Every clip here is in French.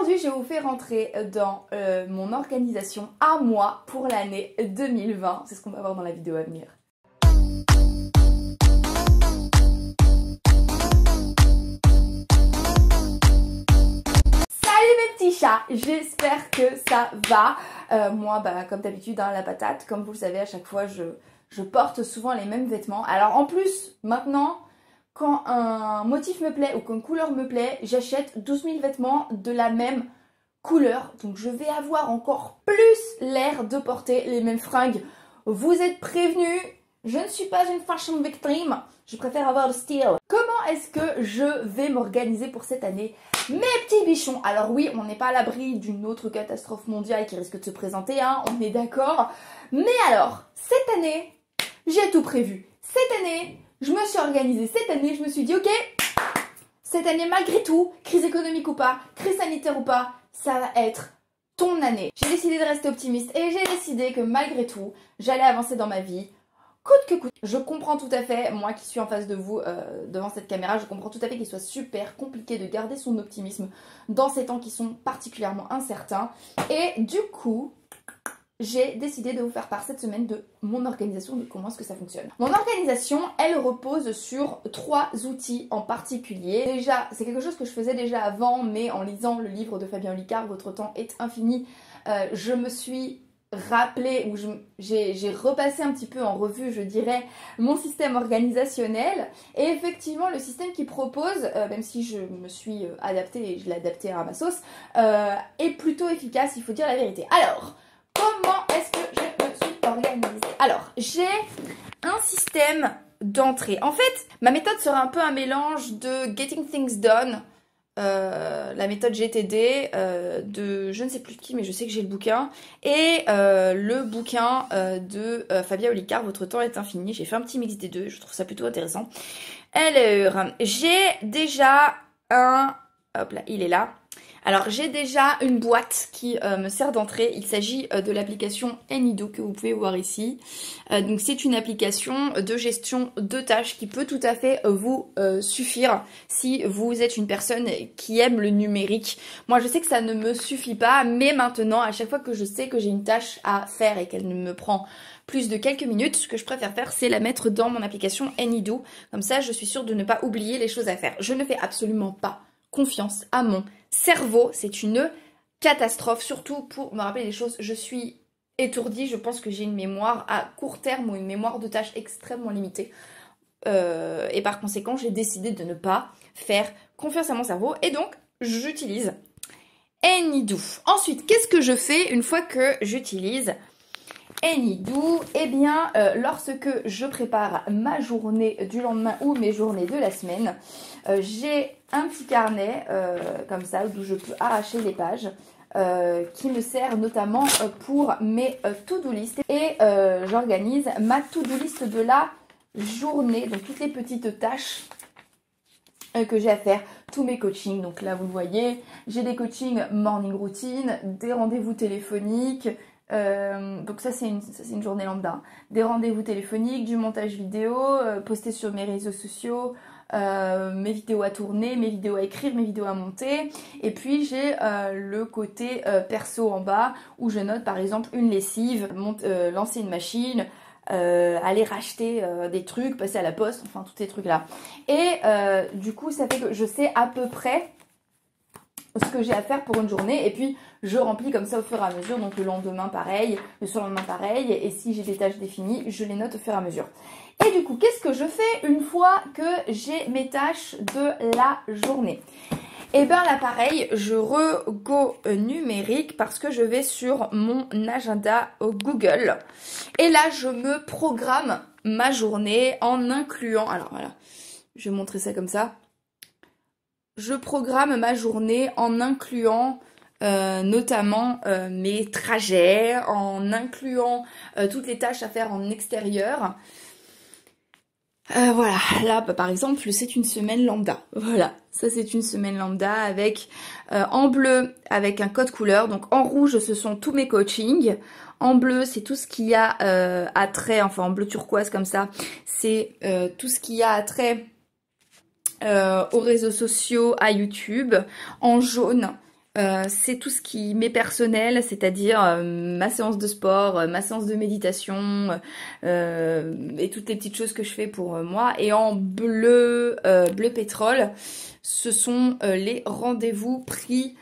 Aujourd'hui, je vous fais rentrer dans mon organisation à moi pour l'année 2020. C'est ce qu'on va voir dans la vidéo à venir. Salut mes petits chats, j'espère que ça va. Moi, comme d'habitude, la patate. Comme vous le savez, à chaque fois, je porte souvent les mêmes vêtements. Alors en plus, maintenant, quand un motif me plaît ou qu'une couleur me plaît, j'achète 12 000 vêtements de la même couleur. Donc je vais avoir encore plus l'air de porter les mêmes fringues. Vous êtes prévenus, je ne suis pas une fashion victime, je préfère avoir le style. Comment est-ce que je vais m'organiser pour cette année, mes petits bichons? Alors oui, on n'est pas à l'abri d'une autre catastrophe mondiale qui risque de se présenter, hein, on est d'accord. Mais alors, cette année, j'ai tout prévu. Cette année, je me suis organisée. Cette année, je me suis dit, ok, cette année, malgré tout, crise économique ou pas, crise sanitaire ou pas, ça va être ton année. J'ai décidé de rester optimiste et j'ai décidé que malgré tout, j'allais avancer dans ma vie, coûte que coûte. Je comprends tout à fait, moi qui suis en face de vous, devant cette caméra, je comprends tout à fait qu'il soit super compliqué de garder son optimisme dans ces temps qui sont particulièrement incertains. Et du coup, j'ai décidé de vous faire part cette semaine de mon organisation, de comment est-ce que ça fonctionne. Mon organisation, elle repose sur 3 outils en particulier. Déjà, c'est quelque chose que je faisais déjà avant, mais en lisant le livre de Fabien Olicard, Votre temps est infini, je me suis rappelé, ou j'ai repassé un petit peu en revue, je dirais, mon système organisationnel. Et effectivement, le système qu'il propose, même si je me suis adaptée et je l'ai adapté à ma sauce, est plutôt efficace, il faut dire la vérité. Alors, comment est-ce que je me suis organisée? Alors, j'ai un système d'entrée. En fait, ma méthode sera un peu un mélange de Getting Things Done, la méthode GTD, de je ne sais plus qui, mais je sais que j'ai le bouquin, et le bouquin de Fabien Olicard, Votre temps est infini. J'ai fait un petit mix des deux, je trouve ça plutôt intéressant. Alors, j'ai déjà un... Hop là, il est là. Alors j'ai déjà une boîte qui me sert d'entrée. Il s'agit de l'application Anydo que vous pouvez voir ici. Donc c'est une application de gestion de tâches qui peut tout à fait vous suffire si vous êtes une personne qui aime le numérique. Moi je sais que ça ne me suffit pas, mais maintenant à chaque fois que je sais que j'ai une tâche à faire et qu'elle ne me prend plus de quelques minutes, ce que je préfère faire, c'est la mettre dans mon application Anydo. Comme ça je suis sûre de ne pas oublier les choses à faire. Je ne fais absolument pas confiance à mon cerveau, c'est une catastrophe, surtout pour me rappeler des choses. Je suis étourdie, je pense que j'ai une mémoire à court terme ou une mémoire de tâches extrêmement limitée. Et par conséquent, j'ai décidé de ne pas faire confiance à mon cerveau et donc j'utilise Anydo. Ensuite, qu'est-ce que je fais une fois que j'utilise Anydo? Eh bien, lorsque je prépare ma journée du lendemain ou mes journées de la semaine, j'ai un petit carnet comme ça d'où je peux arracher les pages qui me sert notamment pour mes to-do list. Et j'organise ma to-do list de la journée, donc toutes les petites tâches que j'ai à faire, tous mes coachings. Donc là, vous le voyez, j'ai des coachings morning routine, des rendez-vous téléphoniques. Donc ça c'est une journée lambda. Des rendez-vous téléphoniques, du montage vidéo, posté sur mes réseaux sociaux, mes vidéos à tourner, mes vidéos à écrire, mes vidéos à monter. Et puis j'ai le côté perso en bas où je note par exemple une lessive, lancer une machine, aller racheter des trucs, passer à la poste, enfin tous ces trucs là. Et du coup ça fait que je sais à peu près ce que j'ai à faire pour une journée et puis je remplis comme ça au fur et à mesure. Donc le lendemain pareil, le surlendemain pareil, et si j'ai des tâches définies, je les note au fur et à mesure. Et du coup, qu'est-ce que je fais une fois que j'ai mes tâches de la journée? Et bien là pareil, je re-go numérique parce que je vais sur mon agenda Google. Et là, je me programme ma journée en incluant... Alors voilà, je vais montrer ça comme ça. Je programme ma journée en incluant notamment mes trajets, en incluant toutes les tâches à faire en extérieur. Voilà, là par exemple c'est une semaine lambda, voilà, ça c'est une semaine lambda avec en bleu avec un code couleur, donc en rouge ce sont tous mes coachings, en bleu c'est tout ce qui a attrait, enfin en bleu turquoise comme ça, c'est tout ce qui a attrait aux réseaux sociaux, à YouTube, en jaune C'est tout ce qui m'est personnel, c'est-à-dire ma séance de sport, ma séance de méditation et toutes les petites choses que je fais pour moi. Et en bleu, bleu pétrole, ce sont les rendez-vous pris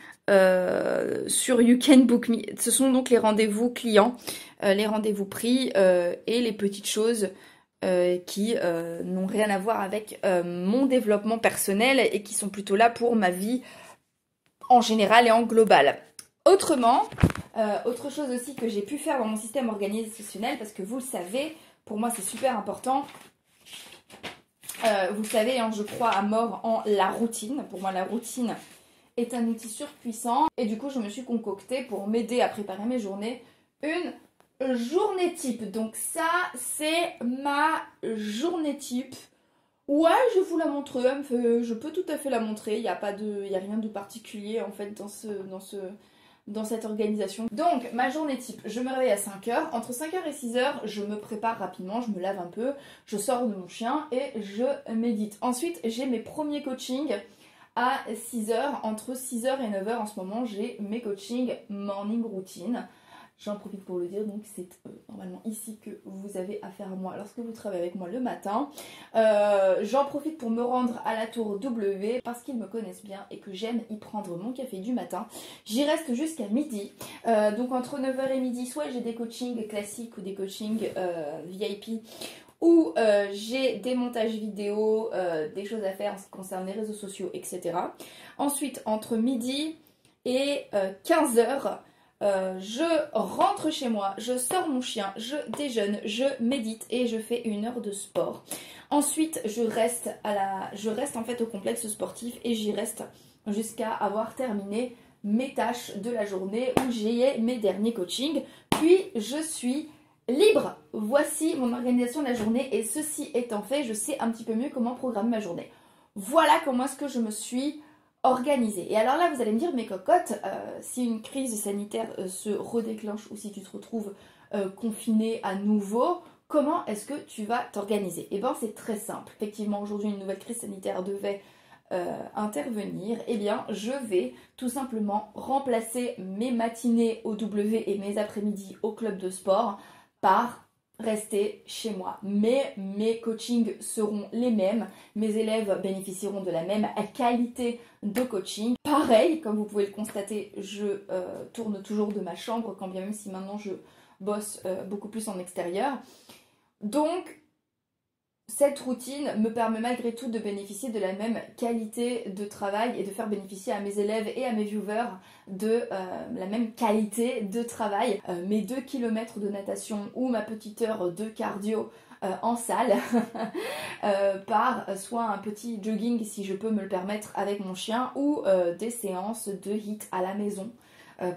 sur You Can Book Me. Ce sont donc les rendez-vous clients, les rendez-vous pris et les petites choses qui n'ont rien à voir avec mon développement personnel et qui sont plutôt là pour ma vie en général et en global. Autrement, autre chose aussi que j'ai pu faire dans mon système organisationnel, parce que vous le savez, pour moi c'est super important, vous le savez, hein, je crois à mort en la routine. Pour moi la routine est un outil surpuissant et du coup je me suis concoctée pour m'aider à préparer mes journées une journée type. Donc ça c'est ma journée type. Ouais, je vous la montrer, je peux tout à fait la montrer, il n'y a rien de particulier en fait dans cette organisation. Donc, ma journée type, je me réveille à 5 heures, entre 5 heures et 6 heures, je me prépare rapidement, je me lave un peu, je sors de mon chien et je médite. Ensuite, j'ai mes premiers coachings à 6 heures, entre 6 heures et 9 heures en ce moment, j'ai mes coachings morning routine. J'en profite pour le dire, donc c'est normalement ici que vous avez affaire à moi lorsque vous travaillez avec moi le matin. J'en profite pour me rendre à la tour W parce qu'ils me connaissent bien et que j'aime y prendre mon café du matin. J'y reste jusqu'à midi. Donc entre 9 heures et midi, soit j'ai des coachings classiques ou des coachings VIP où j'ai des montages vidéo, des choses à faire en ce qui concerne les réseaux sociaux, etc. Ensuite, entre midi et 15 heures, je rentre chez moi, je sors mon chien, je déjeune, je médite et je fais 1 heure de sport. Ensuite, je reste en fait au complexe sportif et j'y reste jusqu'à avoir terminé mes tâches de la journée où j'ai mes derniers coachings. Puis, je suis libre. Voici mon organisation de la journée et ceci étant fait, je sais un petit peu mieux comment programmer ma journée. Voilà comment est-ce que je me suis organisée. Et alors là, vous allez me dire, mais cocotte, si une crise sanitaire se redéclenche ou si tu te retrouves confiné à nouveau, comment est-ce que tu vas t'organiser? Eh bien, c'est très simple. Effectivement, aujourd'hui, une nouvelle crise sanitaire devait intervenir. Eh bien, je vais tout simplement remplacer mes matinées au W et mes après-midi au club de sport par rester chez moi. Mais mes coachings seront les mêmes, mes élèves bénéficieront de la même qualité de coaching. Pareil, comme vous pouvez le constater, je tourne toujours de ma chambre, quand bien même si maintenant je bosse beaucoup plus en extérieur. Donc, cette routine me permet malgré tout de bénéficier de la même qualité de travail et de faire bénéficier à mes élèves et à mes viewers de la même qualité de travail. Mes 2 km de natation ou ma petite heure de cardio en salle par soit un petit jogging si je peux me le permettre avec mon chien ou des séances de HIIT à la maison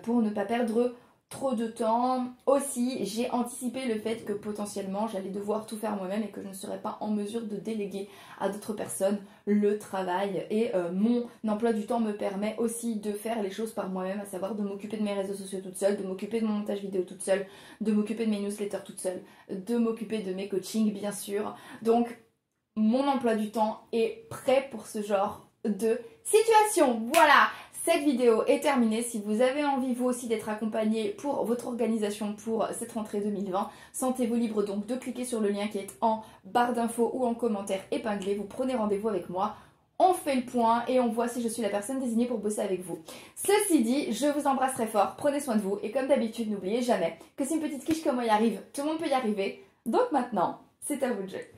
pour ne pas perdre trop de temps. Aussi, j'ai anticipé le fait que potentiellement j'allais devoir tout faire moi-même et que je ne serais pas en mesure de déléguer à d'autres personnes le travail. Et mon emploi du temps me permet aussi de faire les choses par moi-même, à savoir de m'occuper de mes réseaux sociaux toute seule, de m'occuper de mon montage vidéo toute seule, de m'occuper de mes newsletters toute seule, de m'occuper de mes coachings bien sûr. Donc mon emploi du temps est prêt pour ce genre de situation. Voilà, cette vidéo est terminée. Si vous avez envie vous aussi d'être accompagné pour votre organisation pour cette rentrée 2020, sentez-vous libre donc de cliquer sur le lien qui est en barre d'infos ou en commentaire épinglé. Vous prenez rendez-vous avec moi. On fait le point et on voit si je suis la personne désignée pour bosser avec vous. Ceci dit, je vous embrasse très fort, prenez soin de vous et comme d'habitude, n'oubliez jamais que si une petite quiche comme moi y arrive, tout le monde peut y arriver. Donc maintenant, c'est à vous de jouer.